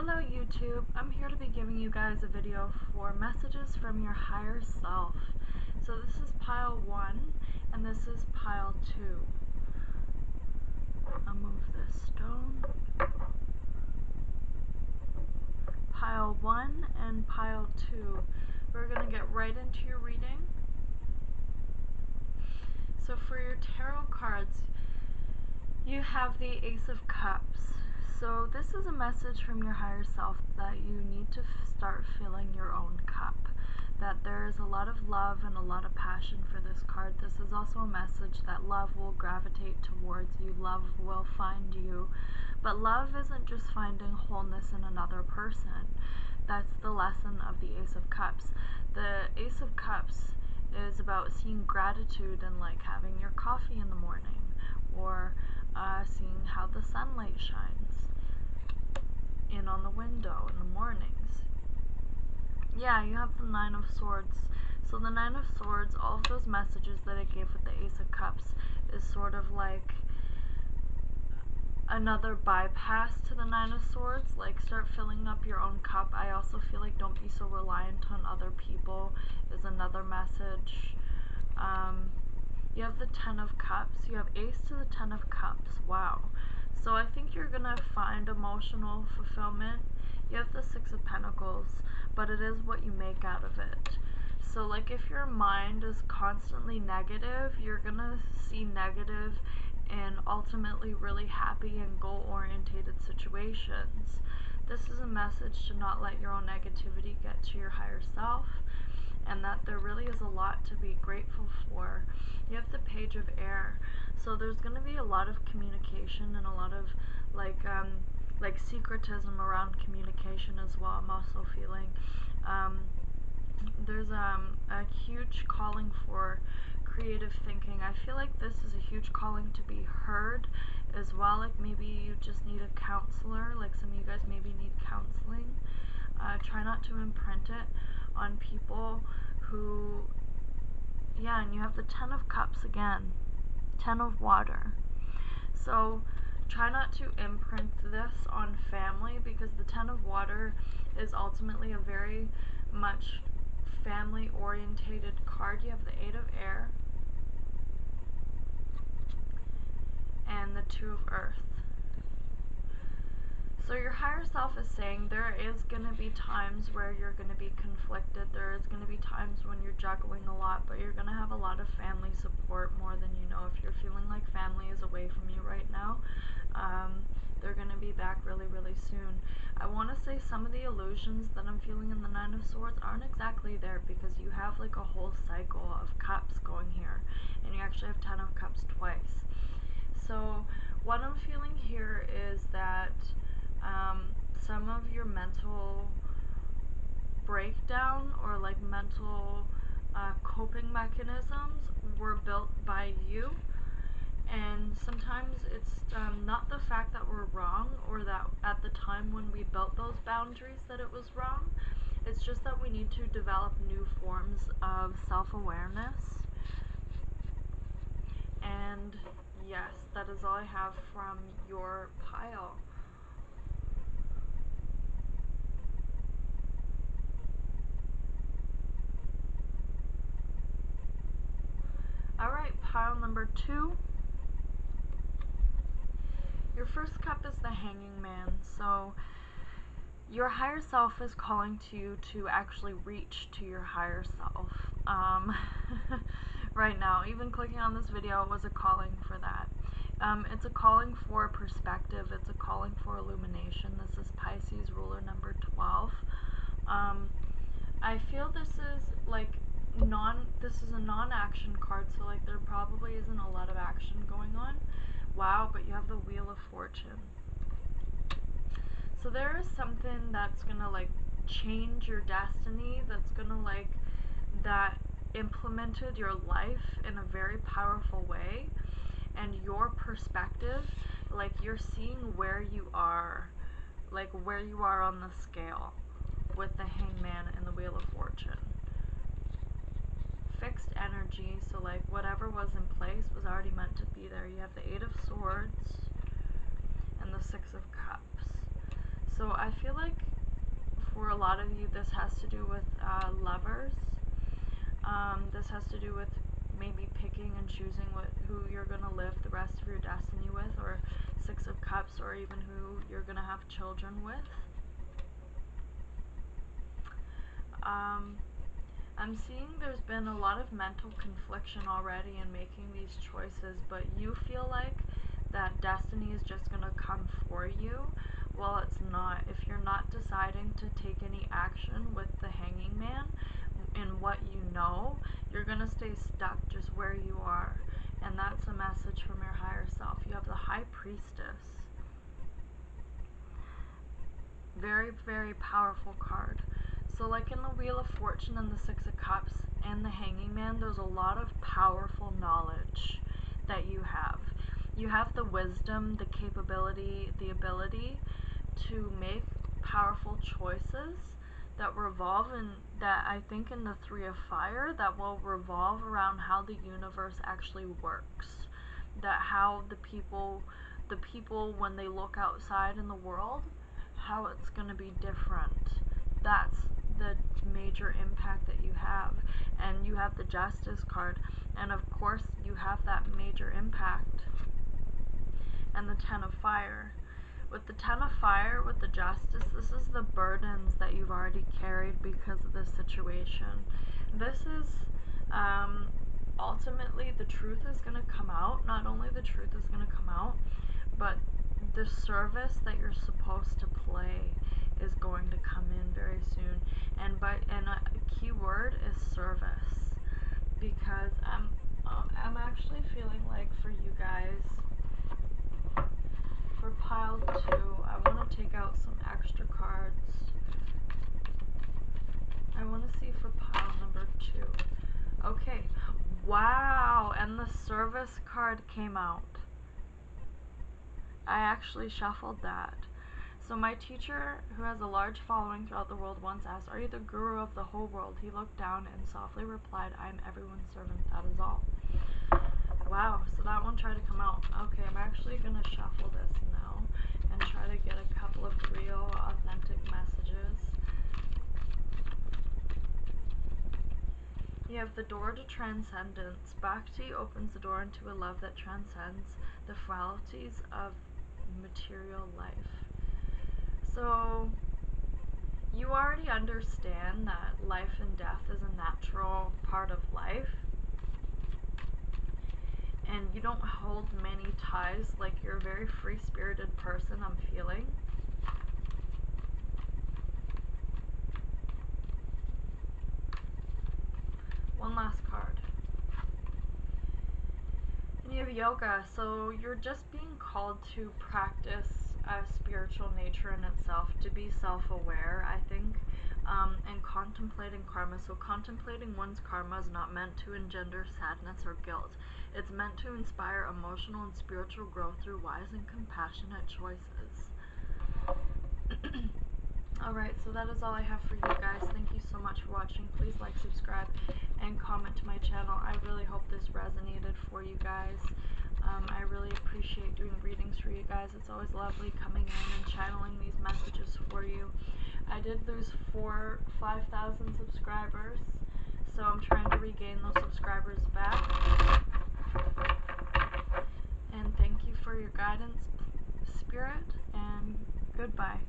Hello YouTube, I'm here to be giving you guys a video for messages from your higher self. So this is pile 1 and this is pile 2. I'll move this stone. Pile 1 and pile 2. We're going to get right into your reading. So for your tarot cards, you have the Ace of Cups. So this is a message from your higher self that you need to start filling your own cup. That there is a lot of love and a lot of passion for this card. This is also a message that love will gravitate towards you. Love will find you. But love isn't just finding wholeness in another person. That's the lesson of the Ace of Cups. The Ace of Cups is about seeing gratitude and like having your coffee in the morning, or seeing how the sunlight shines in on the window in the mornings. Yeah, you have the Nine of Swords. So the Nine of Swords, all of those messages that I gave with the Ace of Cups is sort of like another bypass to the Nine of Swords. Like, start filling up your own cup. I also feel like don't be so reliant on other people is another message. You have the Ten of Cups. You have Ace to the Ten of Cups. Wow. So I think you're going to find emotional fulfillment. You have the Six of Pentacles, but it is what you make out of it. So like if your mind is constantly negative, you're going to see negative in ultimately really happy and goal-orientated situations. This is a message to not let your own negativity get to your higher self, and that there really is a lot to be grateful for. You have the Page of Air, so there's going to be a lot of communication and a lot of like secretism around communication as well. I'm also feeling there's a huge calling for creative thinking. I feel like this is a huge calling to be heard as well. Like maybe you just need a counselor, like some of you guys maybe need counseling. Try not to imprint it on people who, yeah, and you have the Ten of Cups again, Ten of Water. So try not to imprint this on family, because the Ten of Water is ultimately a very much family orientated card. You have the Eight of Air and the Two of Earth. So your higher self is saying there is going to be times where you're going to be conflicted. There is going to be times when you're juggling a lot, but you're going to have a lot of family support more than you know. If you're feeling like family is away from you right now, they're going to be back really, really soon. I want to say some of the illusions that I'm feeling in the Nine of Swords aren't exactly there, because you have like a whole cycle of cups going here, and you actually have Ten of Cups twice. So what I'm feeling here is that some of your mental breakdown or like mental coping mechanisms were built by you, and sometimes it's not the fact that we're wrong or that at the time when we built those boundaries that it was wrong. It's just that we need to develop new forms of self-awareness. And yes, that is all I have from your pile. Alright, pile number 2. Your first cup is the Hanging Man. So your higher self is calling to you to actually reach to your higher self. Right now, even clicking on this video was a calling for that. It's a calling for perspective. It's a calling for illumination. This is Pisces ruler number 12. I feel this is like this is a non-action card, so like there probably isn't a lot of action going on. Wow, but you have the Wheel of Fortune. So there is something that's gonna like change your destiny, that's gonna like that implemented your life in a very powerful way, and your perspective, like you're seeing where you are, like where you are on the scale with the Hangman and the Wheel of Fortune. Fixed energy, so like whatever was in place was already meant to be there. You have the Eight of Swords and the Six of Cups. So I feel like for a lot of you, this has to do with lovers. This has to do with maybe picking and choosing who you're going to live the rest of your destiny with, or Six of Cups, or even who you're going to have children with. I'm seeing there's been a lot of mental confliction already in making these choices, but you feel like that destiny is just going to come for you. Well, it's not. If you're not deciding to take any action with the Hanging Man in what you know, you're going to stay stuck just where you are. And that's a message from your higher self. You have the High Priestess. Very, very powerful card. So like in the Wheel of Fortune and the Six of Cups and the Hanging Man, there's a lot of powerful knowledge that you have. You have the wisdom, the capability, the ability to make powerful choices that revolve in, that I think in the Three of Fire, that will revolve around how the universe actually works. That how the people when they look outside in the world, how it's going to be different. That's the major impact that you have. And you have the Justice card, and of course you have that major impact. And the Ten of Fire. With the Ten of Fire, with the Justice, this is the burdens that you've already carried because of this situation. This is, ultimately, the truth is going to come out. Not only the truth is going to come out, but the service that you're supposed to play is going to come in very soon. And a key word is service, because I'm actually feeling like for you guys, for pile 2, I want to take out some extra cards. I want to see for pile number 2. Okay, wow, and the service card came out. I actually shuffled that. So my teacher, who has a large following throughout the world, once asked, "Are you the guru of the whole world?" He looked down and softly replied, "I am everyone's servant, that is all." Wow, so that one tried to come out. Okay, I'm actually going to shuffle this now and try to get a couple of real, authentic messages. You have the door to transcendence. Bhakti opens the door into a love that transcends the frailties of material life. So, you already understand that life and death is a natural part of life. And you don't hold many ties, like you're a very free-spirited person, I'm feeling. One last card. And you have yoga, so you're just being called to practice a spiritual nature in itself, to be self-aware, I think, and contemplating karma. So contemplating one's karma is not meant to engender sadness or guilt. It's meant to inspire emotional and spiritual growth through wise and compassionate choices. Alright, so that is all I have for you guys. Thank you so much for watching. Please like, subscribe, and comment to my channel. I really hope this resonated for you guys. I really appreciate doing readings for you guys. It's always lovely coming in and channeling these messages for you. I did lose 5,000 subscribers, so I'm trying to regain those subscribers back. And thank you for your guidance, Spirit, and goodbye.